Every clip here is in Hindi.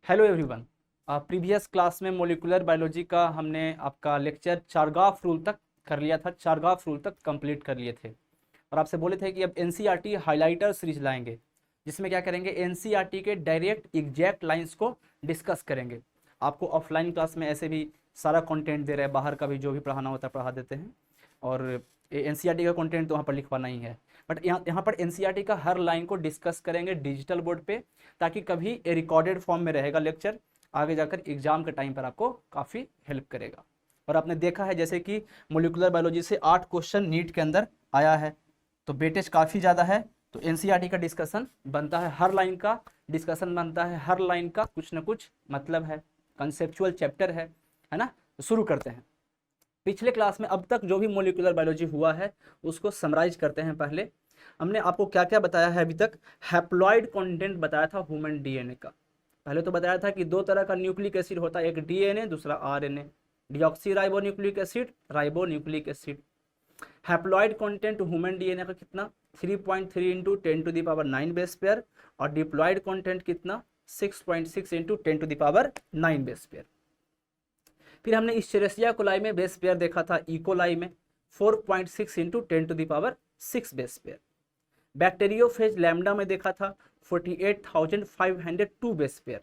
Hello everyone. प्रीवियस क्लास में मोलिकुलर बायोलॉजी का हमने आपका लेक्चर चारगाफ रूल तक कर लिया था, चारगाफ रूल तक कंप्लीट कर लिए थे और आपसे बोले थे कि अब एनसीईआरटी हाइलाइटर सीरीज लाएंगे, जिसमें क्या करेंगे, एनसीईआरटी के डायरेक्ट एग्जैक्ट लाइंस को डिस्कस करेंगे। आपको ऑफलाइन क्लास में ऐसे भी सारा कंटेंट दे रहे हैं, बाहर का भी जो भी पढ़ाना होता है पढ़ा देते हैं और एनसीईआरटी का कंटेंट तो वहाँ पर लिखवाना ही है। बट यहाँ पर एनसीईआरटी का हर लाइन को डिस्कस करेंगे डिजिटल बोर्ड पे, ताकि कभी रिकॉर्डेड फॉर्म में रहेगा लेक्चर, आगे जाकर एग्जाम के टाइम पर आपको काफ़ी हेल्प करेगा। और आपने देखा है जैसे कि मोलिकुलर बायोलॉजी से 8 क्वेश्चन नीट के अंदर आया है, तो वेटेज काफ़ी ज़्यादा है। तो एनसीईआरटी का डिस्कशन बनता है, हर लाइन का डिस्कशन बनता है, हर लाइन का कुछ ना कुछ मतलब है, कंसेप्चुअल चैप्टर है ना। तो शुरू करते हैं। पिछले क्लास में अब तक जो भी मोलिकुलर बायोलॉजी हुआ है उसको समराइज करते हैं। पहले हमने आपको क्या क्या बताया है अभी तक। हैप्लॉइड कंटेंट बताया था ह्यूमन डीएनए का। पहले तो बताया था कि 2 तरह का न्यूक्लिक एसिड होता है, एक डीएनए दूसरा RNA, deoxy ribo nucleic acid, ribo nucleic acid. Haploid content human DNA का कितना 3.3 इंटू 10⁹ बेस पेयर और डिप्लॉइड कंटेंट कितना 6.6 इंटू 10⁹ बेस पेयर। फिर हमने इस्चेरेसिया कोलाई में बेस पेयर देखा था, इकोलाई में 4.6 into 10⁶ base pair. Bacteriophage lambda में देखा था 48,502 बेस पेयर।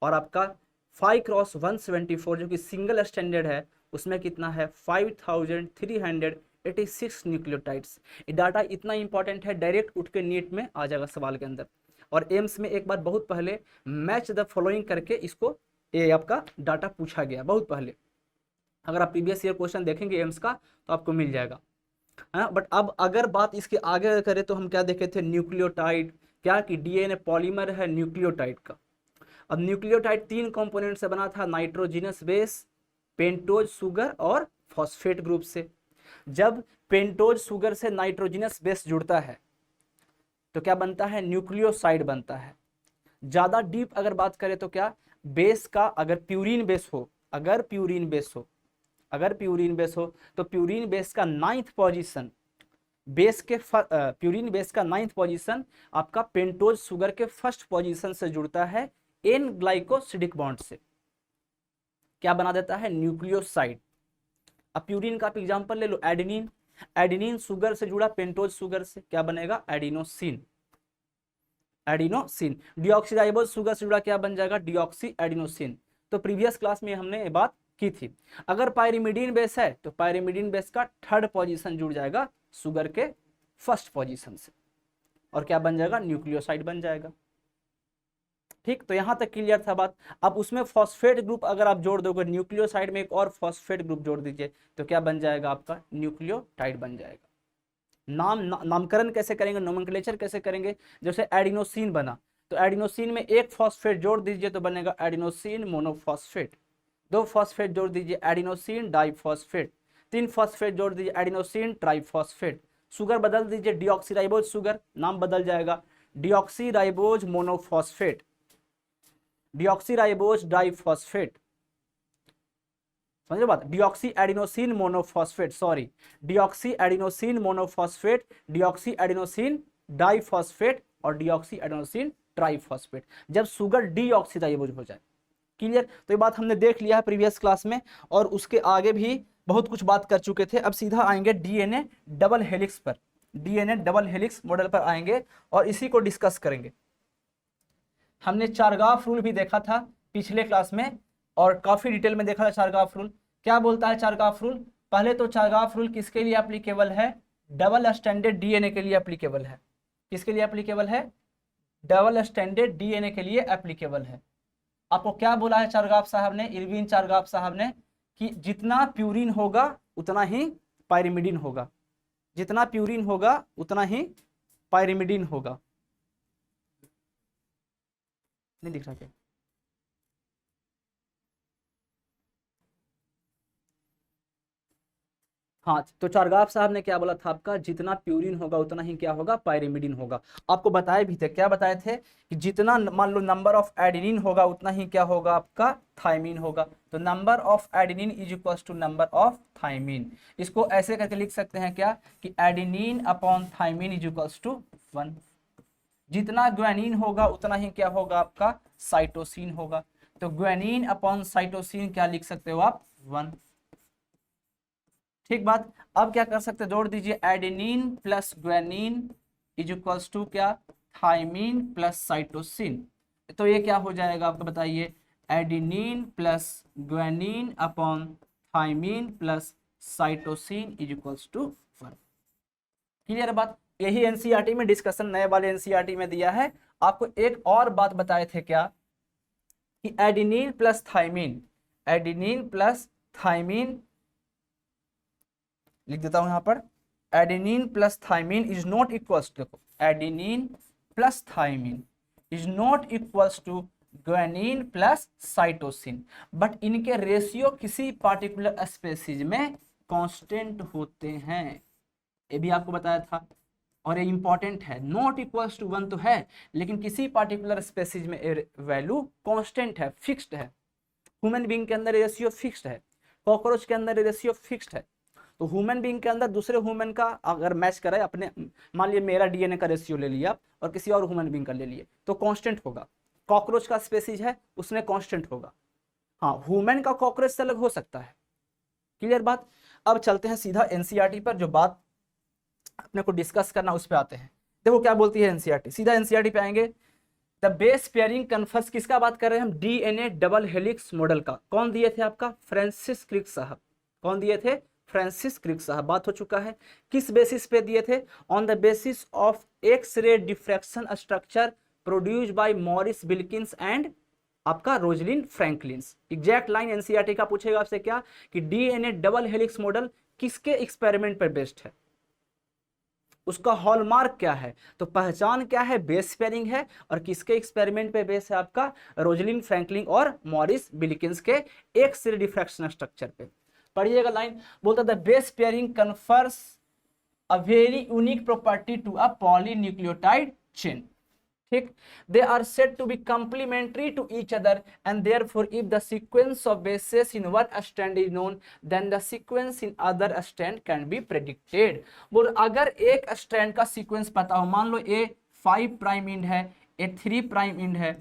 और आपका 5x174 जो कि सिंगल स्टैंडर्ड है उसमें कितना है 5,386 न्यूक्लियोटाइड्स। ये डाटा इतना इंपॉर्टेंट है, डायरेक्ट उठ के नीट में आ जाएगा सवाल के अंदर। और एम्स में एक बार बहुत पहले मैच द फॉलोइंग करके इसको ये आपका डाटा पूछा गया बहुत पहले। अगर आप प्रीवियस ईयर क्वेश्चन देखेंगे एम्स का तो आपको मिल जाएगा, है ना। बट अब अगर बात इसके आगे करें तो हम क्या देखे थे, न्यूक्लियोटाइड, क्या कि डीएनए पॉलीमर है न्यूक्लियोटाइड का। अब न्यूक्लियोटाइड 3 कंपोनेंट से बना था, नाइट्रोजिनस बेस, पेंटोज शुगर और फॉस्फेट ग्रुप से। जब पेंटोज शुगर से नाइट्रोजिनस बेस जुड़ता है तो क्या बनता है, न्यूक्लियोसाइड बनता है। ज्यादा डीप अगर बात करें तो क्या, बेस का अगर प्यूरिन बेस हो, अगर प्यूरिन बेस हो तो प्यूरिन बेस का 9th पोजीशन, प्यूरिन बेस का 9th पोजीशन आपका पेंटोज शुगर के 1st पोजीशन से जुड़ता है एन ग्लाइकोसिडिक बॉन्ड से। क्या बना देता है, न्यूक्लियोसाइड। अब प्यूरिन का आप एग्जांपल ले लो, एडेनिन, एडेनिन शुगर से जुड़ा पेंटोज शुगर से, क्या बनेगा, एडिनोसिन, एडिनोसिन। डिऑक्सीराइबोज शुगर से जुड़ा क्या बन जाएगा, डिऑक्सी एडिनोसिन। तो प्रीवियस क्लास में हमने ये बात की थी। अगर पायरिमिडीन बेस है तो पायरिमिडीन बेस का 3rd पोजीशन जुड़ जाएगा शुगर के 1st पोजीशन से और क्या बन जाएगा, न्यूक्लियोसाइड बन जाएगा। ठीक, तो यहां तक क्लियर था बात। अब उसमें फॉस्फेट ग्रुप अगर आप जोड़ दोगे, न्यूक्लियोसाइड में एक और फॉस्फेट ग्रुप जोड़ दीजिए तो क्या बन जाएगा, आपका न्यूक्लियोटाइड बन जाएगा। नामकरण कैसे करेंगे, नोमेनक्लेचर कैसे करेंगे, जैसे एडिनोसिन बना तो एडिनोसिन में एक फॉस्फेट जोड़ दीजिए तो बनेगा एडिनोसिन मोनोफॉस्फेट। 2 फॉस्फेट जोड़ दीजिए एडिनोसिन डाइफॉस्फेट। 3 फॉस्फेट जोड़ दीजिए एडिनोसिन ट्राइफॉस्फेट। शुगर बदल दीजिए, डिऑक्सीराइबोज शुगर, नाम बदल जाएगा डिऑक्सीराइबोज मोनोफॉस्फेट, डिऑक्सीराइबोज डाइफॉस्फेट। समझ बात, deoxy adenosine monophosphate, sorry deoxy adenosine monophosphate, deoxy adenosine diphosphate और डिऑक्सी एडिनोसिन ट्राइफॉस्फेट, जब शुगर डीऑक्सीराइबोज हो जाए। क्लियर, तो ये बात हमने देख लिया है प्रीवियस क्लास में और उसके आगे भी बहुत कुछ बात कर चुके थे। अब सीधा आएंगे डीएनए डबल हेलिक्स पर, डीएनए डबल हेलिक्स मॉडल पर आएंगे और इसी को डिस्कस करेंगे। हमने चारगाफ रूल भी देखा था पिछले क्लास में और काफी डिटेल में देखा था चारगाफ रूल। क्या बोलता है चारगाफ रूल, पहले तो चारगाफ रूल किसके लिए एप्लीकेबल है, डबल स्टैंडर्ड डीएनए के लिए एप्लीकेबल है। किसके लिए एप्लीकेबल है, डबल स्टैंडर्ड डीएनए के लिए एप्लीकेबल है। आपको क्या बोला है चारगाफ साहब ने, इरविन चारगाफ साहब ने, कि जितना प्यूरिन होगा उतना ही पायरिमिडिन होगा, जितना प्यूरिन होगा उतना ही पायरिमिडिन होगा। नहीं दिख रहा क्या, हाँ, तो चारगाफ साहब ने क्या बोला था आपका, जितना प्यूरिन होगा उतना ही क्या होगा, पायरिमिडिन होगा। आपको बताए भी थे, क्या बताए थे कि जितना मान लो नंबर ऑफ एडेनिन होगा उतना ही क्या होगा, आपका थायमिन होगा। तो number of adenine is equal to number of thymine. इसको ऐसे करके लिख सकते हैं क्या, कि adenine upon thymine is equal to 1। जितना ग्वानिन होगा उतना ही क्या होगा आपका साइटोसिन होगा। तो ग्वानिन अपॉन साइटोसिन क्या लिख सकते हो आप 1। ठीक बात। अब क्या कर सकते हैं, जोड़ दीजिए adenine plus guanine is equals to क्या थाइमिन प्लस साइटोसिन। तो ये क्या हो जाएगा आपको बताइए, adenine plus guanine upon thymine plus cytosine is equals to 1। Clear बात। यही एनसीईआरटी में डिस्कशन नए वाले एनसीईआरटी में दिया है। आपको एक और बात बताए थे क्या कि adenine plus thymine, adenine plus thymine लिख देता हूं यहां पर, adenine plus thymine is not equals to, adenine plus thymine is not equals to guanine plus cytosine, but इनके रेशियो किसी पार्टिकुलर स्पेसीज में कांस्टेंट होते हैं। ये भी आपको बताया था और ये इंपॉर्टेंट है। नॉट इक्वल्स टू 1 तो है, लेकिन किसी पार्टिकुलर स्पेसीज में वैल्यू कांस्टेंट है, फिक्स्ड है। ह्यूमन बीइंग के अंदर रेशियो फिक्स्ड है, कॉकरोच के अंदर रेशियो फिक्स्ड है। तो ह्यूमन बीइंग के अंदर दूसरे ह्यूमन का अगर मैच करे, अपने मान लिया मेरा डीएनए का रेशियो ले लिया और किसी और ह्यूमन बीइंग का ले लिए, तो कांस्टेंट होगा। कॉकरोच का स्पेसीज है उसमें कांस्टेंट होगा। हाँ, ह्यूमन का कॉकरोच से अलग हो सकता है। क्लियर बात। अब चलते हैं सीधा एनसीईआरटी पर, जो बात अपने को डिस्कस करना उस पर आते हैं। देखो क्या बोलती है एनसीईआरटी, सीधा एनसीईआरटी पे आएंगे। द बेस पेयरिंग कन्फर्स, किसका बात कर रहे हैं हम, डीएनए डबल हेलिक्स मॉडल का। कौन दिए थे आपका, फ्रांसिस क्रिक साहब। कौन दिए थे, फ्रांसिस क्रिक साहब। बात हो चुका है। किस बेसिस पे दिए थे, on the basis of X ray diffraction structure produced by Maurice Wilkins and आपका Rosalind Franklin's. Exact line NCERT का पूछेगा आपसे क्या कि डीएनए डबल हेलिक्स मॉडल किसके एक्सपेरिमेंट पर बेस्ड है, उसका हॉलमार्क क्या है। तो पहचान क्या है, बेस पेयरिंग है, और किसके एक्सपेरिमेंट पे बेस है आपका, रोजलिन फ्रैंकलिन और मॉरिस बिल्किंस के एक्स रे डिफ्रैक्शन स्ट्रक्चर पे। पढ़िएगा लाइन, बोलता the base pairing confers a very unique property to a polynucleotide chain. ठीक, they are said to be complementary to each other and therefore if the sequence of bases in one strand is known then the sequence in other strand can be predicted। बोल अगर एक स्ट्रैंड का सीक्वेंस पता हो, मान लो ए 5 प्राइम इंड है, ए 3 प्राइम इंड है,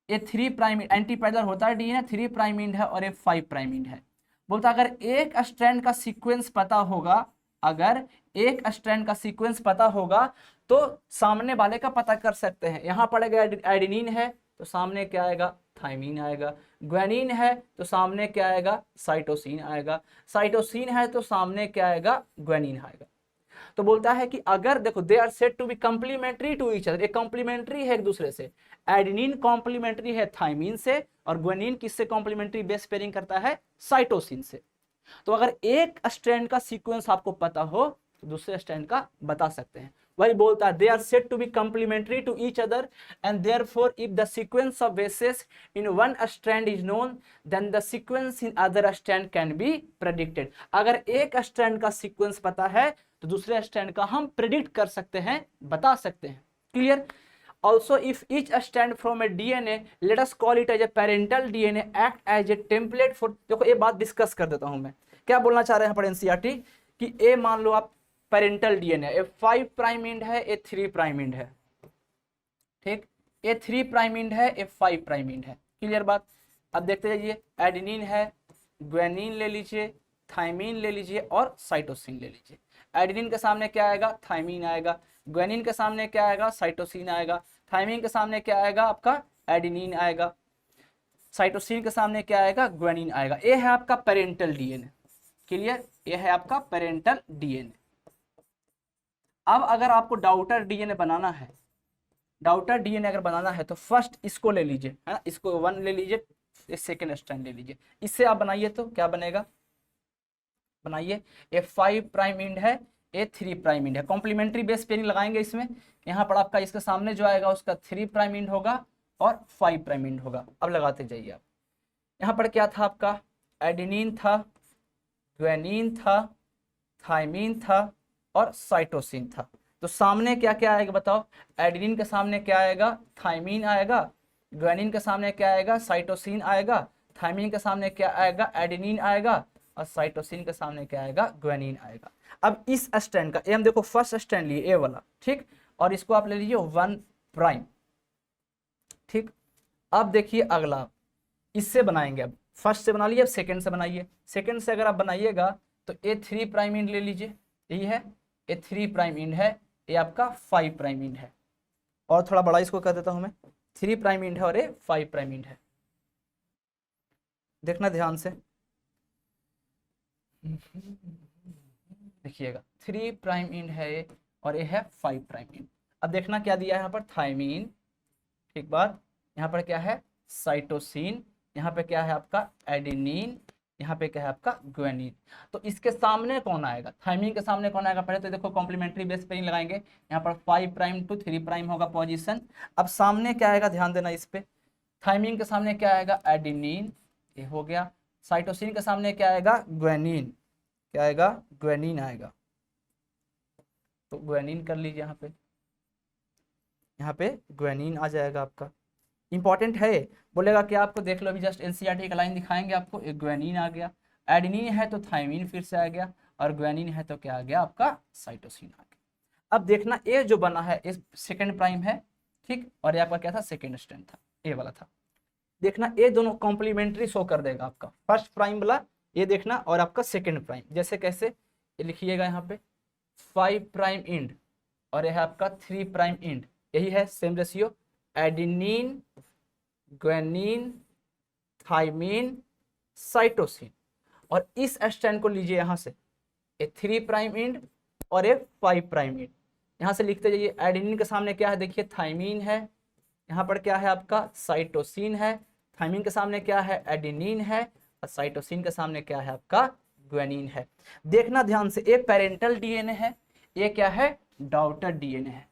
ए 3 प्राइम एंटी पैरेलल होता है डीएनए, 3 प्राइम इंड है और ए 5 प्राइम इंड है। बोलता अगर एक स्ट्रैंड का सीक्वेंस पता होगा, अगर एक स्ट्रैंड का सीक्वेंस पता होगा तो सामने वाले का पता कर सकते हैं। यहां पड़ेगा एडेनिन है तो सामने क्या आएगा, थाइमिन आएगा। ग्वानिन है तो सामने क्या आएगा, साइटोसिन आएगा। साइटोसिन है तो सामने क्या आएगा, ग्वानिन आएगा। तो बोलता है कि अगर देखो they are said to be complementary to each other, एक कंप्लीमेंट्री है एक दूसरे से। एडेनिन कंप्लीमेंट्री है थाइमिन से और ग्वानिन किससे कंप्लीमेंट्री बेस पेयरिंग करता है, साइटोसिन से। तो अगर एक स्ट्रैंड का सीक्वेंस आपको पता हो तो दूसरे स्ट्रैंड का बता सकते हैं। वही बोलता है they are said to be complementary to each other and therefore if the sequence of bases in one strand is known then the sequence in other strand can be predicted. अगर एक स्ट्रैंड का सीक्वेंस पता है तो दूसरे स्ट्रैंड का हम प्रेडिक्ट कर सकते हैं, बता सकते हैं। Clear. Also, if each strand from a DNA, let us call it as a parental DNA, act as a template for, देखो ये बात डिस्कस कर देता हूं मैं, क्या बोलना चाह रहे हैं पर एनसीईआरटी कि ए मान लो आप पेरेंटल डीएनए, ए 5 प्राइम इंड है, ए 3 प्राइम इंड है। ठीक, ए 3 प्राइम इंड है, ए 5 प्राइम इंड है। क्लियर बात। अब देखते जाइए, एडेनिन है, ग्वानिन ले लीजिए, थाइमिन ले लीजिए और साइटोसिन ले लीजिए। एडेनिन के सामने क्या आएगा, थाइमिन आएगा। ग्वानिन के सामने क्या आएगा, साइटोसिन आएगा। थाइमिन के सामने क्या आएगा आपका, एडेनिन आएगा। साइटोसिन के सामने क्या आएगा, ग्वानिन आएगा। ये है आपका पेरेंटल डीएनए। क्लियर, ये है आपका पेरेंटल डीएनए। अब अगर आपको डाउटर डीएनए बनाना है, डाउटर डीएनए अगर बनाना है तो फर्स्ट इसको ले लीजिए, है ना, इसको 1 ले लीजिए, सेकेंड स्ट्रैंड ले लीजिए, इससे आप बनाइए तो क्या बनेगा, बनाइए। ए 5 प्राइम इंड है, ए 3 प्राइम इंड है, कॉम्प्लीमेंट्री बेस पेयरिंग लगाएंगे इसमें। यहाँ पर आपका इसके सामने जो आएगा उसका 3 प्राइम इंड होगा और 5 प्राइम इंड होगा। अब लगाते जाइए आप। यहाँ पर क्या था आपका, एडेनिन था, ग्वानिन था, थाइमिन था और साइटोसिन था। तो सामने क्या क्या आएगा बताओ, एडेनिन के सामने क्या आएगा, थाइमिन आएगा। ग्वानिन के सामने क्या आएगा, साइटोसिन आएगा। थाइमिन के सामने क्या आएगा, एडेनिन आएगा और साइटोसिन के सामने क्या आएगा, ग्वानिन आएगा। अब इस स्ट्रैंड का, ये हम देखो फर्स्ट स्ट्रैंड लिए ए वाला, ठीक, और इसको आप ले लीजिए 1 प्राइम। ठीक, अब देखिए अगला, इससे बनाएंगे। अब फर्स्ट से बना लिए, अब सेकंड से बनाइए। सेकंड से अगर आप बनाइएगा तो ए 3 प्राइम इंड ले लीजिए, यही है ए 3 प्राइम इंड है, ये आपका 5 प्राइम इंड है। और थोड़ा बड़ा इसको कर देता हूं मैं, 3 प्राइम इंड है और ये 5 प्राइम इंड है। देखना ध्यान से, देखिएगा 3 प्राइम इंड है ये और ये है 5 प्राइम इंड। अब देखना क्या दिया है यहाँ पर, थायमीन। ठीक बात, यहाँ पर क्या है, साइटोसिन, यहाँ पे क्या है आपका एडेनिन, यहाँ पे क्या है आपका ग्वानिन। तो इसके सामने कौन आएगा, थायमीन के सामने कौन आएगा, पहले तो देखो कॉम्प्लीमेंट्री बेस पे ही लगाएंगे। यहाँ पर 5 प्राइम टू 3 प्राइम होगा पोजीशन। अब सामने क्या आएगा, ध्यान देना इस पे, थायमीन के सामने क्या आएगा, एडेनिन, ये हो गया। साइटोसिन के सामने क्या आएगा, ग्वानिन, क्या आएगा, ग्वानिन आएगा। तो ग्वानिन कर लीजिए यहाँ पे ग्वानिन आ जाएगा आपका। इंपॉर्टेंट है, बोलेगा कि आपको देख लो, अभी जस्ट एनसीईआरटी का लाइन दिखाएंगे आपको, एक ग्वानिन आ गया, एडेनिन है तो थायमीन फिर से आ गया, और ग्वानिन है तो क्या आ गया आपका, साइटोसिन आ गया। अब देखना ये जो बना है इस सेकेंड प्राइम है, ठीक, और ये आपका क्या था, सेकेंड स्ट्रैंड था, ये वाला था। देखना ये दोनों कॉम्प्लीमेंट्री शो कर देगा आपका, फर्स्ट प्राइम वाला ये देखना, और आपका सेकेंड प्राइम। जैसे कैसे, ये लिखिएगा यहाँ पे 5 प्राइम इंड और यह है आपका 3 प्राइम इंड, यही है same ratio, adenine, guanine, thymine, cytosine. और इस स्ट्रैंड को लीजिए यहाँ से, ये 3 प्राइम इंड और ये 5 प्राइम इंड, यहाँ से लिखते जाइए। एडेनिन के सामने क्या है, देखिए थायमीन है, यहाँ पर क्या है आपका, साइटोसिन है। थायमीन के सामने क्या है, एडेनिन है, और साइटोसिन के सामने क्या है आपका, ग्वानिन है। देखना ध्यान से, एक पेरेंटल डीएनए है, ये क्या है, डॉटर डीएनए है।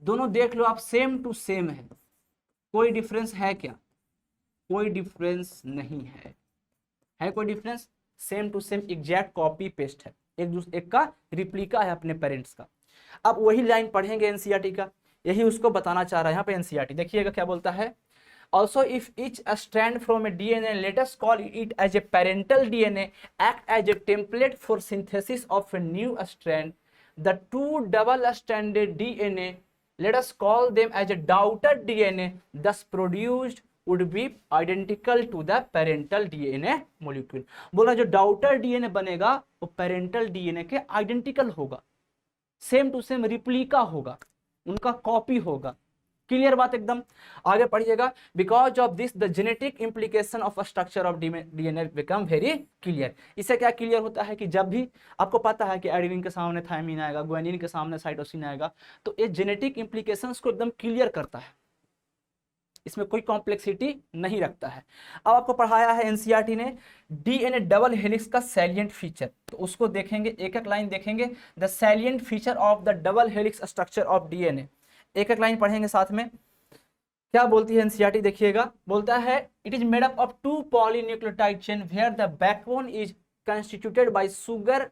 दोनों देख लो आप सेम टू सेम है, कोई डिफरेंस है क्या, कोई डिफरेंस नहीं है कोई difference, same to same exact copy paste है, एक का रिप्लिका है अपने पेरेंट्स का। अब वही लाइन पढ़ेंगे एनसीईआरटी का, यही उसको बताना चाह रहा है यहाँ पे एनसीईआरटी। देखिएगा क्या बोलता है, also if each strand from a DNA, let us call it as a parental DNA, act as a template for synthesis of a new strand. The two double-stranded DNA, let us call them as a daughter DNA, thus produced would be identical to the parental DNA molecule. बोला जो daughter DNA बनेगा वो parental DNA के identical होगा, सेम टू सेम रिप्लिका होगा, उनका कॉपी होगा। क्लियर बात एकदम, आगे पढ़िएगा। Because of this the genetic implication of structure of DNA become very clear. इससे क्या क्लियर होता है कि जब भी आपको पता है कि एडेनिन के सामने थायमीन आएगा, ग्वानिन के सामने साइटोसिन आएगा, तो ये जेनेटिक इंप्लीकेशंस को एकदम क्लियर करता है, इसमें कोई कॉम्प्लेक्सिटी नहीं रखता है। अब आपको पढ़ाया है एनसीईआरटी ने डीएनए डबल हेलिक्स का सैलिएंट फीचर, तो उसको देखेंगे, एक एक लाइन देखेंगे। The salient feature of the double helix structure of DNA, एक एक लाइन पढ़ेंगे साथ में। क्या बोलती है एनसीईआरटी, देखिएगा, बोलता है it is made up of 2 polynucleotide chain where the backbone is constituted by sugar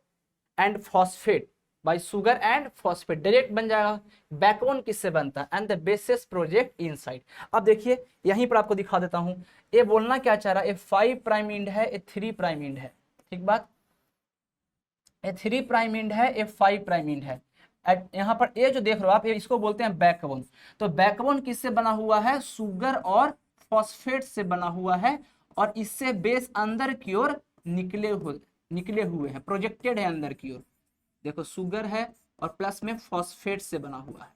and phosphate, by sugar and phosphate direct बन जाएगा। बैकबोन किससे बनता है, and the bases project inside. अब देखिए यहीं पर आपको दिखा देता हूं, ये बोलना क्या चाह रहा है, 5 प्राइम इंड है, 3 प्राइम इंड है, ठीक बात, 3 प्राइम इंड है, 5 प्राइम इंड है। यहाँ पर ये जो देख रहे हो आप, ये इसको बोलते हैं बैकबोन। तो बैकबोन किससे बना हुआ है, शुगर और फॉस्फेट से बना हुआ है, और इससे बेस अंदर की ओर निकले हुए हैं, प्रोजेक्टेड है अंदर की ओर। देखो शुगर है और प्लस में फॉस्फेट से बना हुआ है,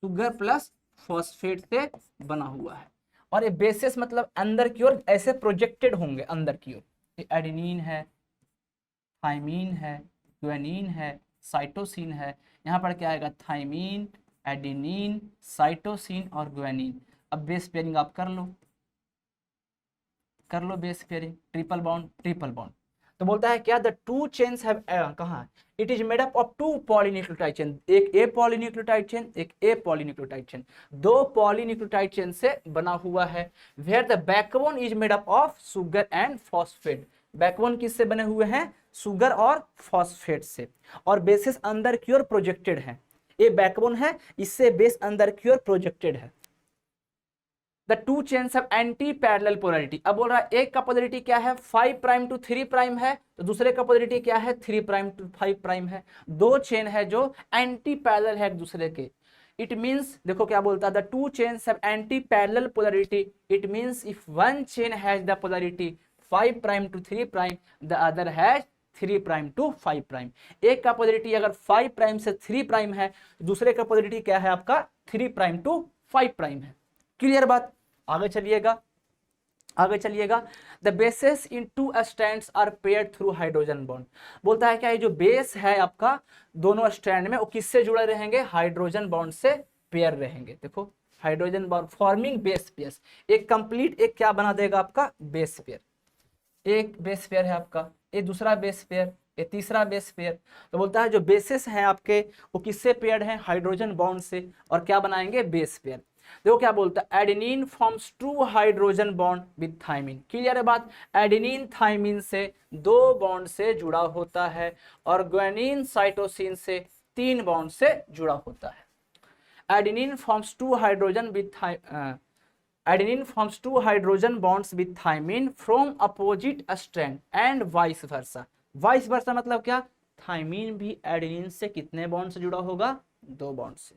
शुगर प्लस फॉस्फेट से बना हुआ है, और ये बेसिस मतलब अंदर की ओर ऐसे प्रोजेक्टेड होंगे अंदर की ओर। एडेनिन है, थायमीन है, ग्वानिन है, साइटोसिन है। यहाँ पर क्या आएगा, थायमीन, एडेनिन, साइटोसिन और ग्वानिन। अब बेस पेयरिंग आप कर लो बेस पेयरिंग, ट्रिपल बॉन्ड। तो बोलता है क्या, द टू चेन्स हैव, कहाँ, it is made up of 2 polynucleotide chain, एक ए पॉलीन्यूक्लियोटाइड चेन, एक a polynucleotide chain, 2 polynucleotide chain से बना हुआ है। Where the backbone is made up of sugar and phosphate, backbone किससे बने हुए हैं, शुगर और फॉस्फेट से, और बेसिस अंदर की ओर प्रोजेक्टेड है। ये बैकबोन है, इससे बेस अंदर की ओर प्रोजेक्टेड है। The two chains have anti parallel polarity. अब बोल रहा है एक का पोलैरिटी क्या है, 5 प्राइम टू 3 प्राइम है, तो दूसरे का पोलैरिटी क्या है, 3 प्राइम टू 5 प्राइम है। 2 चेन है जो एंटी पैरेलल है एक दूसरे के। इट मीन्स, देखो क्या बोलता है, the two chains have anti parallel polarity, it means if one chain has the polarity 5 prime to 3 prime, the other has 3 prime to 5 prime. एक का पोलैरिटी अगर 5 प्राइम से 3 प्राइम है, दूसरे का पोलैरिटी क्या है आपका 3 प्राइम टू 5 प्राइम है। क्लियर बात? आगे चलिएगा, आगे चलिएगा। The bases in two strands are paired through hydrogen bond. बोलता है क्या ये जो बेस है आपका दोनों स्ट्रैंड में वो किससे जुड़े रहेंगे, हाइड्रोजन बॉन्ड से पेयर रहेंगे। देखो hydrogen bond forming base pair, एक कंप्लीट एक क्या बना देगा आपका बेस पेयर। एक बेस पेयर है आपका, ये दूसरा बेस पेयर, ये तीसरा बेस पेयर। तो बोलता है जो बेसिस हैं आपके वो किससे पेयर्ड हैं, हाइड्रोजन बॉन्ड से, और क्या बनाएंगे बेस पेयर। देखो क्या बोलता है, adenine forms 2 hydrogen bond with thymine. Clear है बात? एडेनिन थाइमिन से 2 बॉन्ड से जुड़ा होता है और ग्वानिन साइटोसिन से 3 बॉन्ड से जुड़ा होता है। Adenine forms 2 hydrogen with adenine forms 2 hydrogen bonds with thymine from opposite strand and vice versa। vice versa मतलब क्या, थाइमीन भी एडेनिन से कितने बॉन्ड से जुड़ा होगा, 2 बॉन्ड से।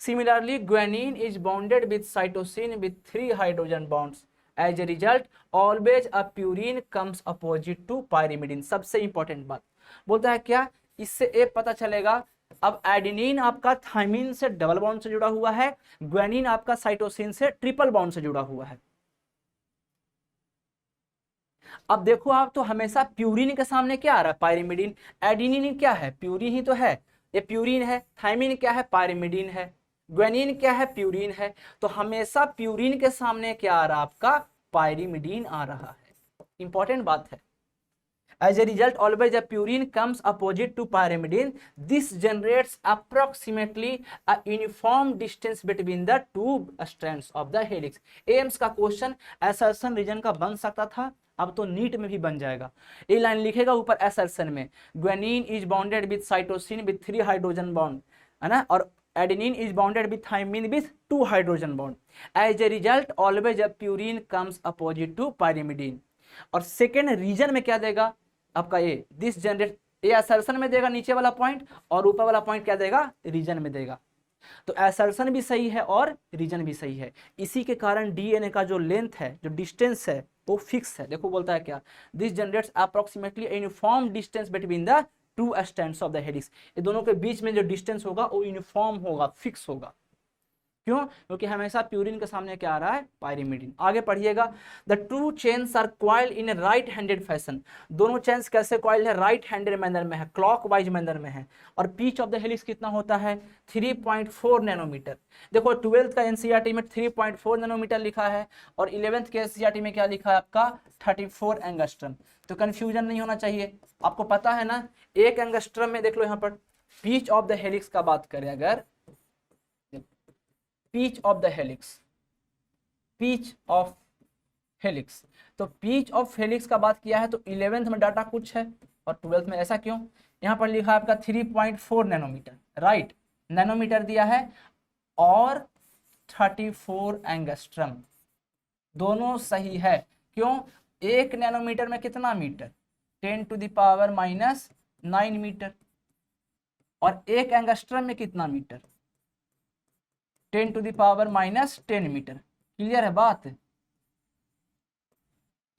Similarly, guanine is bonded with cytosine with 3 hydrogen bonds. As a result, always a purine comes opposite to pyrimidine। सबसे इंपॉर्टेंट बात बोलता है क्या, इससे ये पता चलेगा, अब एडेनिन आपका थाइमिन से डबल बॉन्ड से जुड़ा हुआ है, ग्वानिन आपका साइटोसिन से ट्रिपल बॉन्ड से जुड़ा हुआ है। अब देखो आप तो हमेशा प्यूरिन के सामने क्या आ रहा है, पायरिमिडीन। एडेनिन क्या है, प्यूरिन ही तो है, ये प्यूरिन है। थाइमिन क्या है, पायरिमिडीन है। ग्वानिन क्या है, प्यूरिन है। तो हमेशा प्यूरिन के सामने क्या आ रहा है आपका, पायरिमिडीन आ रहा है। इंपॉर्टेंट बात है। As a result, always a purine comes opposite to pyrimidine. This generates approximately a uniform distance between the two strands of the helix। AIIMS का क्वेश्चन असर्शन रीजन का बन सकता था, अब तो नीट में भी बन जाएगा। ये लाइन लिखेगा ऊपर असर्शन में, guanine is bonded with cytosine with 3 hydrogen bond, है ना, और adenine is bonded with thymine with 2 hydrogen bond. As a result always a purine comes opposite to pyrimidine. और सेकेंड रीजन में क्या देगा आपका, ये दिस जनरेट, ये असर्शन में देगा नीचे वाला पॉइंट, और ऊपर वाला पॉइंट क्या देगा, रीजन में देगा। तो असर्शन भी सही है और रीजन भी सही है। इसी के कारण डीएनए का जो लेंथ है, जो डिस्टेंस है, वो फिक्स है। देखो बोलता है क्या, this generates approximately uniform distance between the 2 strands of the helix. ये दोनों के बीच में जो डिस्टेंस होगा वो यूनिफॉर्म होगा, फिक्स होगा। क्यों? क्योंकि हमेशा प्यूरिन के सामने क्या आ रहा है, पायरिमिडीन। आगे पढ़िएगा, the two chains are coiled in right handed fashion. दोनों चेन्स कैसे कॉइल्ड है, राइट हैंडेड मैनर में है, क्लॉकवाइज मैनर में है। और पीच ऑफ द हेलिक्स कितना होता है, 3.4 नैनोमीटर। देखो 12th का एनसीईआरटी में 3.4 नैनोमीटर लिखा है, और 11th के एनसीईआरटी में क्या लिखा है आपका, 34 एंगस्ट्रम। तो कंफ्यूजन नहीं होना चाहिए, आपको पता है ना, 1 एंगस्ट्रम में देख लो यहाँ पर पीच ऑफ द हेलिक्स का बात करें अगर, pitch of the helix, pitch of helix, तो पीच ऑफ हेलिक्स का बात किया है तो 11th में डाटा कुछ है और 12th में ऐसा क्यों। यहां पर लिखा है आपका 3.4 नैनोमीटर, राइट, नैनोमीटर दिया है, और 34 एंगस्ट्रम, दोनों सही है। क्यों, 1 नैनोमीटर में कितना मीटर, 10⁻⁹ मीटर, और 1 एंगस्ट्रम में कितना मीटर, 10⁻⁻10 मीटर। क्लियर है बात?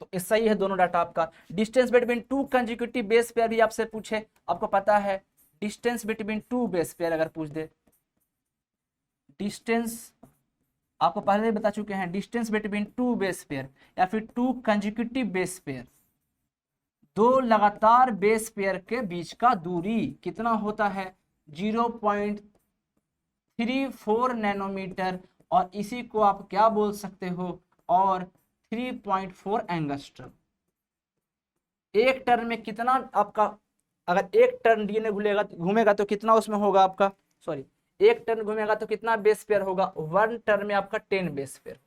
तो ये सही है दोनों डाटा आपका। Distance between 2 consecutive base pair भी आपसे पूछे, आपको पता है डिस्टेंस बिटवीन 2 बेस पेयर अगर पूछ दे, डिस्टेंस आपको पहले ही बता चुके हैं, डिस्टेंस बिटवीन 2 बेस पेयर या फिर 2 कंसेक्यूटिव बेस पेयर, 2 लगातार बेस पेयर के बीच का दूरी कितना होता है, 0.34 नैनोमीटर, और इसी को आप क्या बोल सकते हो, और 3.4 एंगस्ट्रम। एक टर्न में कितना आपका, अगर एक टर्न डीएनए घूमेगा तो कितना उसमें होगा आपका, सॉरी, एक टर्न घूमेगा तो कितना बेस पेयर होगा, 1 टर्न में आपका 10 बेस पेयर।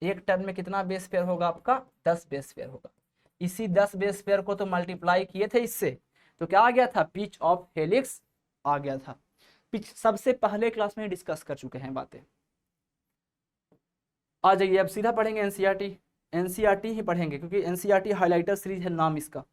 एक टर्न में कितना बेस पेयर होगा आपका, 10 बेस पेयर होगा। इसी 10 बेस पेयर को तो मल्टीप्लाई किए थे इससे, तो क्या आ गया था, पिच ऑफ हेलिक्स आ गया था। पिच सबसे पहले क्लास में डिस्कस कर चुके हैं बातें। आ जाइए अब सीधा पढ़ेंगे एनसीईआरटी, एनसीईआरटी ही पढ़ेंगे क्योंकि एनसीईआरटी हाइलाइटर सीरीज है नाम इसका।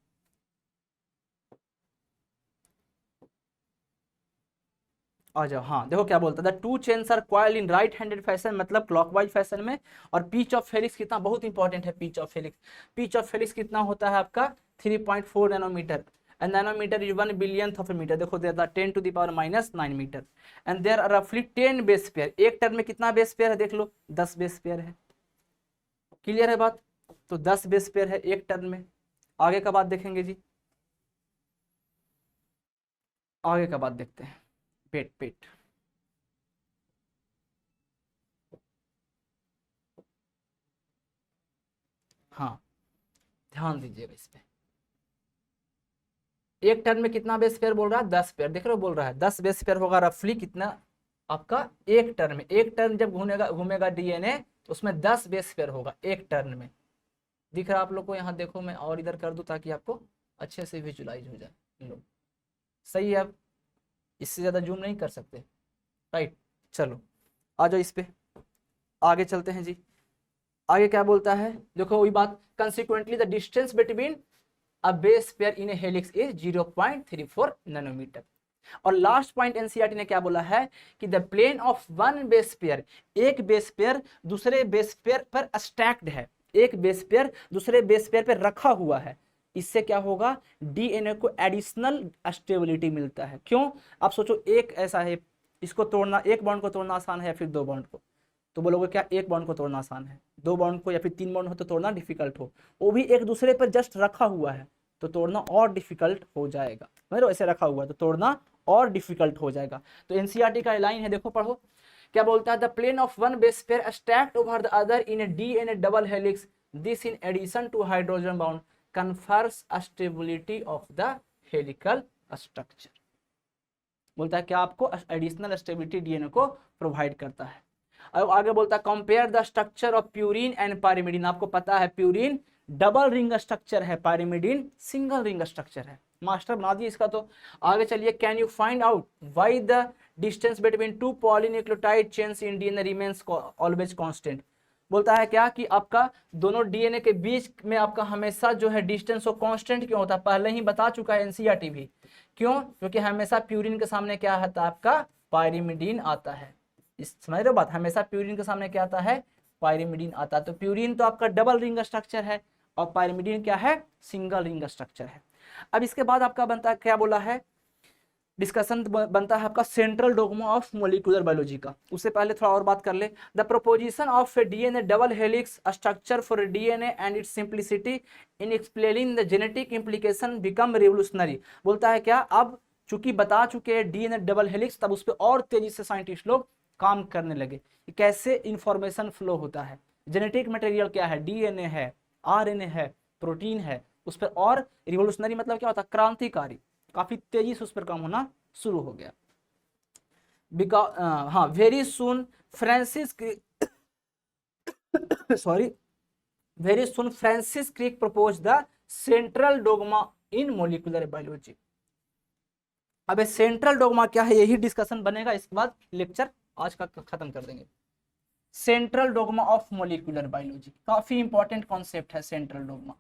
आ जाओ, हाँ देखो क्या बोलता है, the two chains are coiled in right handed fashion, मतलब क्लॉकवाइज फैशन में। और पीच ऑफ हेलिक्स कितना बहुत इंपॉर्टेंट है, pitch of helix, pitch of helix कितना होता है आपका 3.4 nanometre, and nanometre is 1 billionth of a metre, देखो देता 10⁻⁻⁹ मीटर, एंड देयर आर रफली 10 बेस पेयर, एक टर्न में कितना बेस पेयर है देख लो, 10 बेस पेयर है। क्लियर है बात, तो 10 बेस पेयर है एक टर्न में। आगे का बात देखेंगे जी, आगे का बात देखते हैं, पेट पेट, हाँ ध्यान दीजिएगा इस पे, एक टर्न में कितना बेस पेयर बोल रहा है, 10 पेयर, देख रहे हो बोल रहा है 10 बेस पेयर होगा रफली कितना आपका एक टर्न में, एक टर्न जब घूमेगा घूमेगा डीएनए तो उसमें 10 बेस पेयर होगा एक टर्न में। दिख रहा है आप लोग को, यहाँ देखो मैं और इधर कर दूं ताकि आपको अच्छे से विजुलाइज हो जाए, लो सही है। अब इससे ज्यादा जूम नहीं कर सकते, राइट। चलो आ जाओ इस पे, आगे चलते हैं जी। आगे क्या बोलता है, देखो वही बात, consequently the distance between a base pair in a helix is 0.34 nanometre. और लास्ट पॉइंट एनसीईआरटी ने क्या बोला है कि the plane of one base pair, एक बेस पेयर दूसरे बेस पेयर पर स्टैक्ड है, एक बेस पेयर दूसरे बेस पेयर पर रखा हुआ है, इससे क्या होगा, डीएनए को एडिशनल स्टेबिलिटी मिलता है। क्यों, आप सोचो एक ऐसा है, इसको तोड़ना, एक बॉन्ड को तोड़ना आसान है या फिर दो बॉन्ड को, तो बोलोगे क्या एक बॉन्ड को तोड़ना आसान है, दो बॉन्ड को या फिर तीन बॉन्ड हो तो तोड़ना डिफिकल्ट हो, वो भी एक दूसरे पर जस्ट रखा हुआ है तो तोड़ना और डिफिकल्ट हो जाएगा, मतलब ऐसे रखा हुआ है तो तोड़ना और डिफिकल्ट हो जाएगा। तो एनसीईआरटी का लाइन है, देखो पढ़ो क्या बोलता है, the plane of one base pair stacked over the other in a DNA double helix, this in addition to hydrogen bond confers stability of the helical structure. बोलता है क्या आपको एडिशनल स्टेबिलिटी डीएनए को प्रोवाइड करता है। अब आगे बोलता है compare the structure of purine and pyrimidine, आपको पता है प्यूरिन डबल रिंग स्ट्रक्चर है, पायरिमिडीन सिंगल रिंग स्ट्रक्चर है, मास्टर बना दिए इसका। तो आगे चलिए, can you find out why the distance between two polynucleotide chains in DNA remains always constant. बोलता है क्या कि आपका दोनों डीएनए के बीच में आपका हमेशा जो है डिस्टेंस वो कांस्टेंट क्यों होता है, पहले ही बता चुका है एनसीईआरटी भी, क्यों, क्योंकि हमेशा प्यूरिन के सामने क्या आता है आपका पायरिमिडीन आता है, इस समझ रहे हो बात, हमेशा प्यूरिन के सामने क्या आता है, पायरिमिडीन आता है। तो प्यूरिन तो आपका डबल रिंग स्ट्रक्चर है और पायरिमिडीन क्या है, सिंगल रिंग स्ट्रक्चर है। अब इसके बाद आपका बनता है क्या बोला है, डिस्कशन बनता है आपका central dogma of molecular biology का। उससे पहले थोड़ा और बात कर ले, the proposition of A DNA double helix structure for DNA and it's simplicity in explaining the genetic implication become revolutionary. बोलता है क्या, अब चूंकि बता चुके हैं डीएनए डबल हेलिक्स, तब उस पर और तेजी से साइंटिस्ट लोग काम करने लगे कि कैसे इंफॉर्मेशन फ्लो होता है, जेनेटिक मटेरियल क्या है, डीएनए है, आरएनए है, प्रोटीन है, उस पर और रिवोल्यूशनरी मतलब क्या होता है, क्रांतिकारी, काफी तेजी से उस पर काम होना शुरू हो गया। हाँ very soon Francis sorry very soon Francis Crick propose the central dogma in molecular biology. अब ये सेंट्रल डोग्मा क्या है, यही डिस्कशन बनेगा, इसके बाद लेक्चर आज का खत्म कर देंगे। Central dogma of molecular biology काफी इंपॉर्टेंट कॉन्सेप्ट है, central dogma,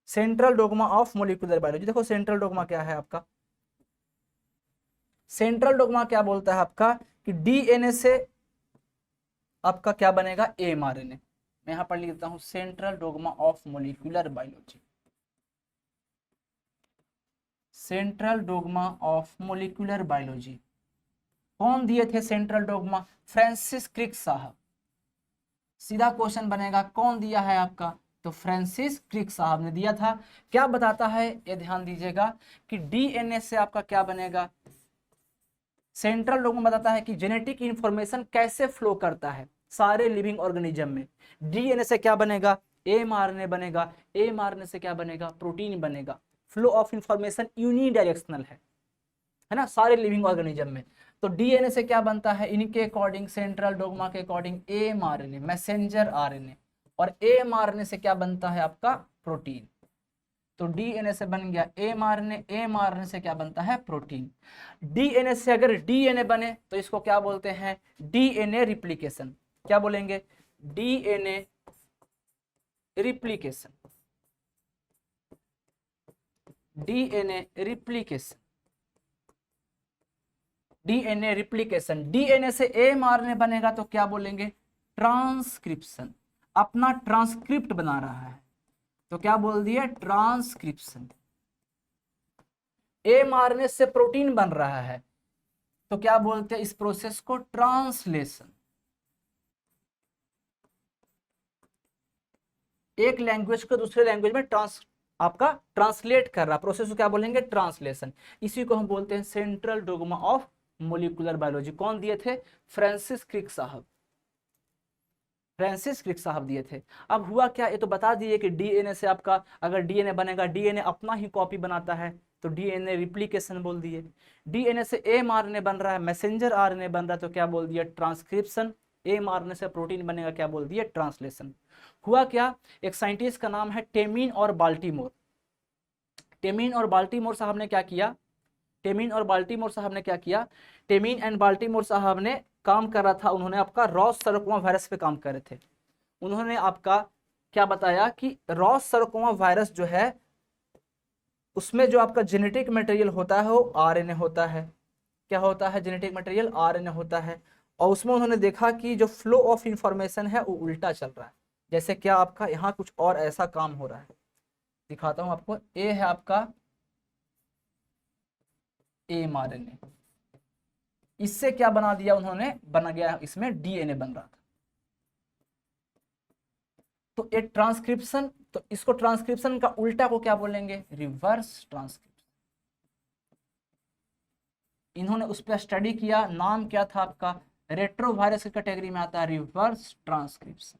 central dogma of molecular biology. देखो सेंट्रल डोग्मा क्या है आपका, सेंट्रल डोग्मा क्या बोलता है आपका कि डीएनए से आपका क्या बनेगा, एमआरएनए। मैं यहां पर लिख देता हूं central dogma of molecular biology, central dogma of molecular biology. कौन दिए थे सेंट्रल डोग्मा, फ्रांसिस क्रिक साहब। सीधा क्वेश्चन बनेगा कौन दिया है आपका, तो फ्रांसिस क्रिक साहब ने दिया था। क्या बताता है ये ध्यान दीजिएगा कि डीएनए से आपका क्या बनेगा, सेंट्रल डोग्मा बताता है कि जेनेटिक इंफॉर्मेशन कैसे फ्लो करता है सारे लिविंग ऑर्गेनिज्म में। डीएनए से क्या बनेगा, एमआरएनए बनेगा, एमआरएनए से क्या बनेगा, प्रोटीन बनेगा। फ्लो ऑफ इंफॉर्मेशन यूनिडायरेक्शनल है ना सारे लिविंग ऑर्गेनिज्म में। तो डीएनए से क्या बनता है, इनके अकॉर्डिंग, सेंट्रल डोग्मा के अकॉर्डिंग एमआरएनए, मैसेंजर आरएनए, और एमआरएनए से क्या बनता है आपका, प्रोटीन। तो डीएनए से बन गया एमआरएनए, एमआरएनए से क्या बनता है, प्रोटीन। डीएनए से अगर डीएनए बने तो इसको क्या बोलते हैं, डीएनए रिप्लिकेशन। क्या बोलेंगे, DNA replication, DNA replication. DNA replication, DNA से एमआरएनए बनेगा तो क्या बोलेंगे, ट्रांसक्रिप्शन। अपना ट्रांसक्रिप्ट बना रहा है तो क्या बोल दिए, ट्रांसक्रिप्शन। एमआरएनए से प्रोटीन बन रहा है तो क्या बोलते हैं इस प्रोसेस को, ट्रांसलेशन। एक लैंग्वेज को दूसरे लैंग्वेज में आपका ट्रांसलेट कर रहा प्रोसेस को क्या बोलेंगे, ट्रांसलेशन। इसी को हम बोलते हैं central dogma of molecular biology. कौन दिए थे, फ्रांसिस क्रिक साहब, फ्रांसिस क्रिक साहब दिए थे। अब हुआ क्या, ये तो बता दिए कि डीएनए से आपका अगर डीएनए बनेगा, डीएनए अपना ही कॉपी बनाता है तो डीएनए रिप्लिकेशन बोल दिए। डीएनए से एमआरएनए बन रहा है, मैसेंजर आरएनए बन रहा है तो क्या बोल दिया, ट्रांसक्रिप्शन। एमआरएनए से प्रोटीन बनेगा, क्या बोल दिया, ट्रांसलेशन। हुआ क्या, एक साइंटिस्ट का नाम है टेमिन और बाल्टीमोर। टेमिन और बाल्टीमोर साहब ने क्या किया, टेमिन और बाल्टीमोर साहब ने क्या किया, टेमिन एंड बाल्टीमोर साहब ने काम कर रहा था, उन्होंने आपका रॉस सरकोमा वायरस पे काम कर रहे थे। उन्होंने आपका क्या बताया कि रॉस सरकोमा वायरस जो है उसमें जो आपका जेनेटिक मटेरियल होता है वो आरएनए होता है। क्या होता है, जेनेटिक मटेरियल आरएनए होता है। और उसमें उन्होंने देखा कि जो फ्लो ऑफ इंफॉर्मेशन है वो उल्टा चल रहा है। जैसे क्या आपका यहाँ कुछ और ऐसा काम हो रहा है, दिखाता हूं आपको। ए है आपका एमआरएनए, इससे क्या बना दिया उन्होंने, बना गया इसमें डीएनए बन रहा था। तो एक ट्रांसक्रिप्शन, तो इसको ट्रांसक्रिप्शन का उल्टा को क्या बोलेंगे, रिवर्स ट्रांसक्रिप्शन। इन्होंने उस पर स्टडी किया, नाम क्या था आपका, रेट्रोवायरस की कैटेगरी में आता है रिवर्स ट्रांसक्रिप्शन।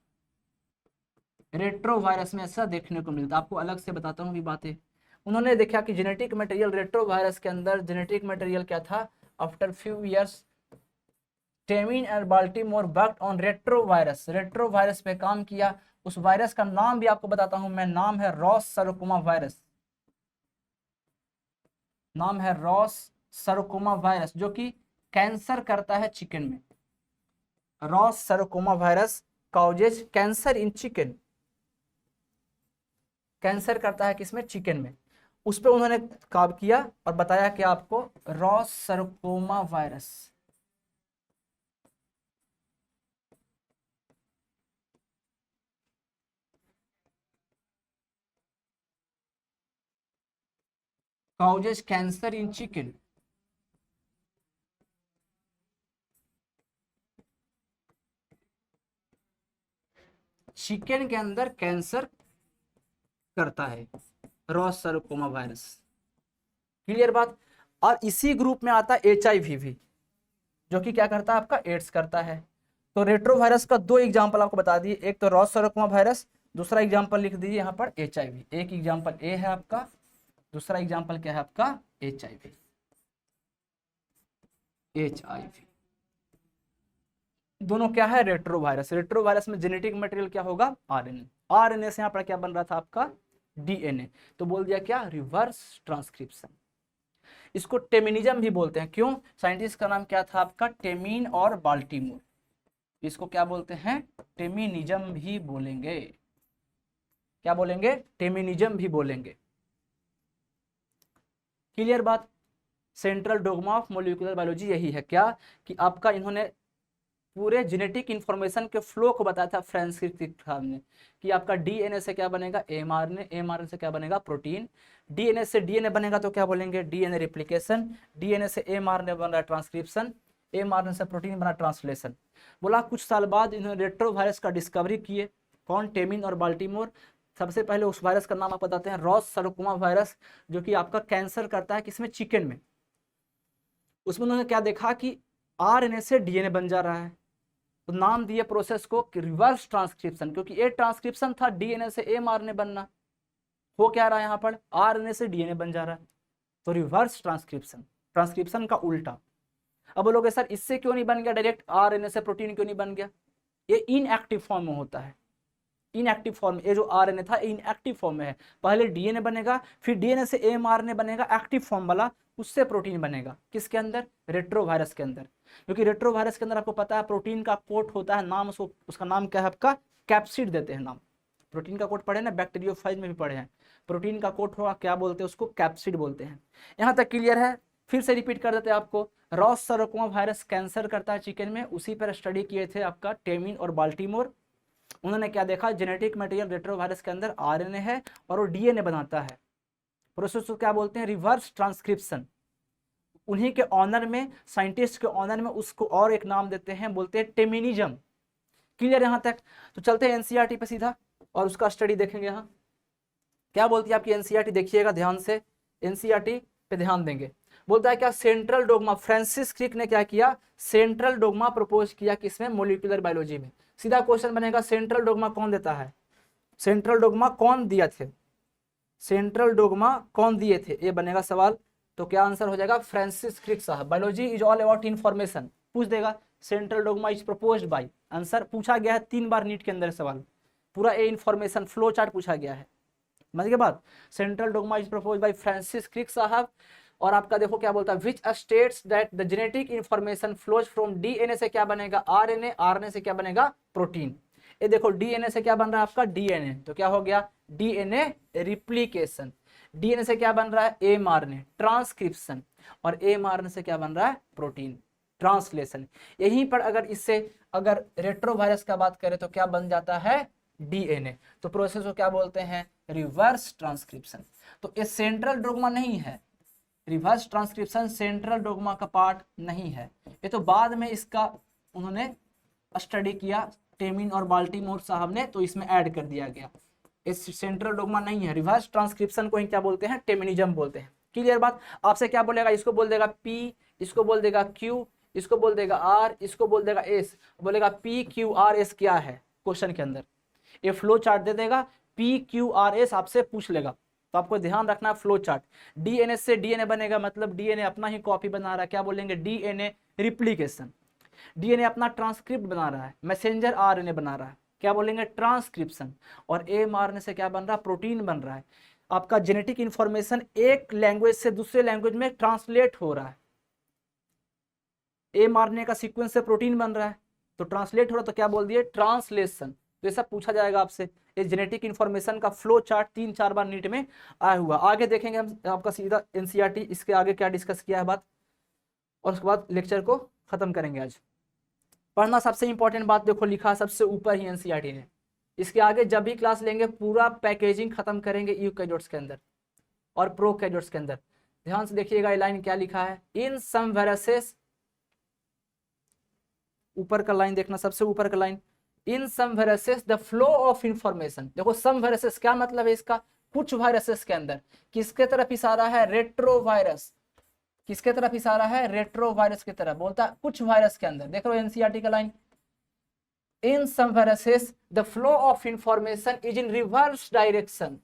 रेट्रोवायरस में ऐसा देखने को मिलता है, आपको अलग से बताता हूँ भी बातें। उन्होंने देखा कि जेनेटिक मटेरियल रेट्रोवायरस के अंदर जेनेटिक मटेरियल क्या था, after few years Temin and Baltimore worked on retrovirus, retrovirus पे काम किया। उस वायरस का नाम भी आपको बताता हूं मैं, नाम है रॉस सरकोमा वायरस, नाम है रॉस सरकोमा वायरस, जो कि कैंसर करता है चिकन में। Ross सरकोमा virus causes cancer in chicken, cancer करता है किसमें, चिकन में। उस पर उन्होंने काम किया और बताया कि आपको Ross सरकोमा virus, causes cancer in chicken। Chicken के अंदर कैंसर करता है रॉस सरकोमा वायरस। क्लियर बात। और इसी ग्रुप में आता है एचआईवी भी, जो कि क्या करता है आपका, एड्स करता है। तो रेट्रोवायरस का दो एग्जांपल आपको बता दिए, एक तो रॉस सरकोमा वायरस, दूसरा एग्जांपल लिख दीजिए यहाँ पर एचआईवी। एक एग्जांपल ए है आपका, दूसरा एग्जांपल क्या है आपका, एचआईवी। एचआईवी दोनों क्या है, रेट्रोवायरस। रेट्रोवायरस में जेनेटिक मटेरियल क्या होगा, आरएनए। आरएनए से यहाँ पर क्या बन रहा था आपका, डीएनए। तो बोल दिया क्या, रिवर्स ट्रांसक्रिप्शन। इसको टेमिनिज्म भी बोलते हैं। क्यों, साइंटिस्ट का नाम क्या था आपका, टेमिन और बाल्टीमोर। इसको क्या बोलते हैं, टेमिनिज्म भी बोलेंगे। क्या बोलेंगे, टेमिनिज्म भी बोलेंगे। क्लियर बात। Central dogma of molecular biology यही है क्या, कि आपका इन्होंने पूरे जेनेटिक इंफॉर्मेशन के फ्लो को बताया था फ्रांसिस क्रिक साहब ने, कि आपका डीएनए से क्या बनेगा, एमआरएनए, एमआरएनए से क्या बनेगा, प्रोटीन। डीएनए से डीएनए बनेगा तो क्या बोलेंगे, डीएनए रिप्लिकेशन। डीएनए से एमआरएनए बन रहा है ट्रांसक्रिप्शन, एमआरएनए से प्रोटीन बना ट्रांसलेशन। बोला कुछ साल बाद इन्होंने रेट्रोवायरस का डिस्कवरी किए। कौन, टेमिन और बाल्टीमोर। सबसे पहले उस वायरस का नाम आप बताते हैं, रॉस सरकोमा वायरस, जो कि आपका कैंसर करता है किसमें, चिकन में। उसमें उन्होंने क्या देखा कि आरएनए से डीएनए बन जा रहा है, तो नाम दिए प्रोसेस को रिवर्स ट्रांसक्रिप्शन, क्योंकि ये ट्रांसक्रिप्शन था डीएनए से एमआरएनए बनना। हो क्या रहा है यहाँ पर, आरएनए से डीएनए बन जा रहा है, तो रिवर्स ट्रांसक्रिप्शन, ट्रांसक्रिप्शन का उल्टा। अब बोलोगे सर इससे क्यों नहीं बन गया डायरेक्ट, आरएनए से प्रोटीन क्यों नहीं बन गया, ये इनएक्टिव फॉर्म में होता है। इनएक्टिव फॉर्म, ये जो आरएनए था इनएक्टिव फॉर्म में है। पहले डीएनए बनेगा, फिर डीएनए से एमआरएनए बनेगा एक्टिव फॉर्म वाला, उससे प्रोटीन बनेगा किसके अंदर, रेट्रोवायरस के अंदर। क्योंकि रेट्रोवायरस के अंदर आपको पता है प्रोटीन का कोट होता है, नाम उसका नाम क्या है आपका, कैप्सिड देते हैं नाम। प्रोटीन का कोट पढ़े ना, बैक्टीरियोफाइज में भी पढ़े हैं। प्रोटीन का कोट होगा, क्या बोलते हैं उसको, कैप्सिड बोलते हैं। यहाँ तक क्लियर है। फिर से रिपीट कर देते हैं आपको। रॉस सार्कोमा वायरस कैंसर करता है चिकन में, उसी पर स्टडी किए थे आपका टेमिन और बाल्टीमोर। उन्होंने क्या देखा, जेनेटिक मटेरियल रेट्रोवायरस के अंदर आरएनए है और वो डीएनए बनाता है। प्रोसेस को क्या बोलते हैं, रिवर्स ट्रांसक्रिप्शन। उन्हीं के ऑनर में, साइंटिस्ट के ऑनर में उसको और एक नाम देते हैं, बोलते हैं टेमिनिज्म। क्लियर यहाँ तक? तो चलते हैं एनसीईआरटी पे सीधा और उसका स्टडी देखेंगे। यहाँ क्या बोलती है आपकी एनसीईआरटी, देखिएगा ध्यान से, एनसीईआरटी पे ध्यान देंगे। बोलता है क्या, सेंट्रल डोग्मा, फ्रांसिस क्रिक ने क्या किया, सेंट्रल डोग्मा प्रपोज किया किसमें, मॉलिक्यूलर बायोलॉजी में। सीधा क्वेश्चन बनेगा, सेंट्रल डोग्मा कौन देता है, सेंट्रल डोग्मा कौन दिया थे, सेंट्रल डोग्मा कौन दिए थे, ये बनेगा सवाल। तो क्या आंसर हो जाएगा, फ्रांसिस क्रिक साहब। Biology is all about information, पूछ देगा central dogma is proposed bye. Answer पूछा गया है 3 बार नीट के अंदर सवाल, पूरा ए इन्फॉर्मेशन फ्लो चार्ट पूछा गया है। समझ के बाद, central dogma is proposed by Francis Crick साहब। और आपका देखो क्या बोलता है, which states that the genetic information flows from DNA से क्या बनेगा, आरएनए, आरएनए से क्या बनेगा, प्रोटीन। ये देखो डीएनए से क्या बन रहा है आपका, डीएनए, तो क्या हो गया, डीएनए रिप्लिकेशन। डीएनए से क्या बन रहा है, एमआरएनए, ट्रांसक्रिप्शन। और एमआरएनए से क्या बन रहा है, प्रोटीन, ट्रांसलेशन। यहीं पर अगर इससे अगर रेट्रोवायरस का बात करें तो क्या बन जाता है, डीएनए। तो प्रोसेस को क्या बोलते हैं, रिवर्स ट्रांसक्रिप्शन। तो ये सेंट्रल डोग्मा नहीं है, रिवर्स ट्रांसक्रिप्शन सेंट्रल डोग्मा का पार्ट नहीं है। ये तो बाद में इसका उन्होंने स्टडी किया टेमिन और बाल्टीमोर साहब ने, तो इसमें ऐड कर दिया गया। इस सेंट्रल डोग्मा नहीं है, रिवर्स ट्रांसक्रिप्शन को ही क्या बोलते हैं, टेमिनिज्म बोलते हैं। क्लियर बात? आपसे क्या बोलेगा, इसको बोल देगा पी, इसको बोल देगा क्यू, इसको बोल देगा आर, इसको बोल देगा एस, बोलेगा पी क्यू आर एस क्या है क्वेश्चन के अंदर। ये फ्लो चार्ट दे देगा, पी क्यू आर एस आपसे पूछ लेगा, तो आपको ध्यान रखना फ्लो चार्ट। डीएनए से डीएनए बनेगा, मतलब डीएनए अपना ही कॉपी बना रहा है, क्या बोलेंगे, डीएनए रिप्लिकेशन। डीएनए अपना ट्रांसक्रिप्ट बना रहा है, मैसेंजर आरएनए बना रहा है, क्या बोलेंगे, ट्रांसक्रिप्शन। और एमआरएनए से क्या बन रहा है, प्रोटीन बन रहा है। आपका जेनेटिक इंफॉर्मेशन एक लैंग्वेज से दूसरे लैंग्वेज में ट्रांसलेट हो रहा है, एमआरएनए का सीक्वेंस से प्रोटीन बन रहा है, तो ट्रांसलेट हो रहा है, तो क्या बोल दिए, ट्रांसलेशन। तो ये सब पूछा जाएगा आपसे, ये जेनेटिक इन्फॉर्मेशन का फ्लो चार्ट 3-4 बार नीट में आया हुआ। आगे देखेंगे हम आपका सीधा एनसीईआरटी, इसके आगे क्या डिस्कस किया है बात, और उसके बाद लेक्चर को खत्म करेंगे। आज पढ़ना सबसे इंपॉर्टेंट बात, देखो लिखा सबसे ऊपर ही एनसीईआरटी ने। इसके आगे जब भी क्लास लेंगे पूरा पैकेजिंग खत्म करेंगे यूकैरियोट्स के अंदर और प्रोकैरियोट्स के अंदर। ध्यान से देखिएगा ये लाइन क्या लिखा है, इन सम वायरसेस, ऊपर का लाइन देखना, सबसे ऊपर का line, in some viruses the flow of information. देखो सम वायरसेस क्या मतलब है इसका, कुछ वायरसेस के अंदर, किसके तरफ इशारा है, रेट्रोवायरस। किसके तरफ इशारा है, रेट्रोवायरस की तरफ, बोलता है कुछ वायरस के अंदर। देख लो एनसीईआरटी का line, in some viruses the flow of information is in reverse direction,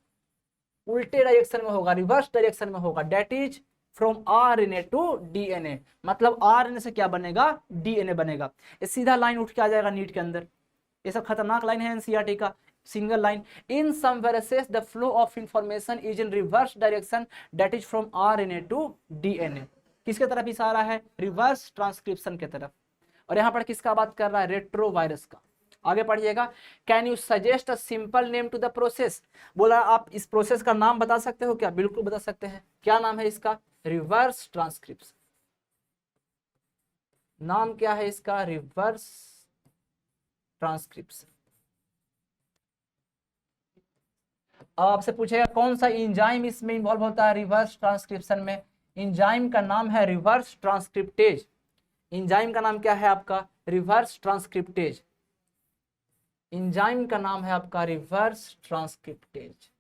उल्टे डायरेक्शन में होगा, रिवर्स डायरेक्शन में होगा, that is from RNA to DNA. मतलब आरएनए से क्या बनेगा, डीएनए बनेगा। ये सीधा लाइन उठ के आ जाएगा नीट के अंदर। ये सब खतरनाक लाइन है एनसीईआरटी का, single line, in some viruses the flow of information is in reverse direction that is from RNA to DNA. किसके तरफ इशारा है, रिवर्स ट्रांसक्रिप्शन के तरफ। और यहाँ पर किसका बात कर रहा है, रेट्रोवायरस का। आगे पढ़िएगा, can you suggest a simple name to the process. बोला आप इस प्रोसेस का नाम बता सकते हो क्या, बिल्कुल बता सकते हैं। क्या नाम है इसका, रिवर्स ट्रांसक्रिप्शन। नाम क्या है इसका, रिवर्स ट्रांसक्रिप्शन। आपसे पूछेगा कौन सा इंजाइम इसमें इन्वॉल्व होता है रिवर्स ट्रांसक्रिप्शन में। इंजाइम का नाम है रिवर्स ट्रांसक्रिप्टेज। इंजाइम का नाम क्या है आपका, रिवर्स ट्रांसक्रिप्टेज। इंजाइम का नाम है आपका reverse transcriptase.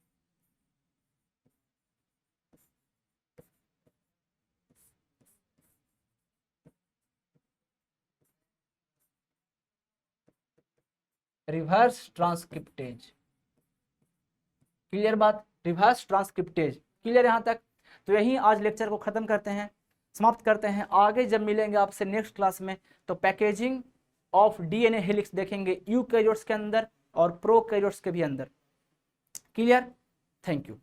Reverse transcriptase. Clear बात, रिवर्स ट्रांसक्रिप्टेज। क्लियर यहाँ तक? तो यही आज लेक्चर को खत्म करते हैं, समाप्त करते हैं। आगे जब मिलेंगे आपसे नेक्स्ट क्लास में तो पैकेजिंग ऑफ डीएनए हेलिक्स देखेंगे, यूकैरियोट्स के अंदर और प्रोकैरियोट्स के भी अंदर। क्लियर? Thank you.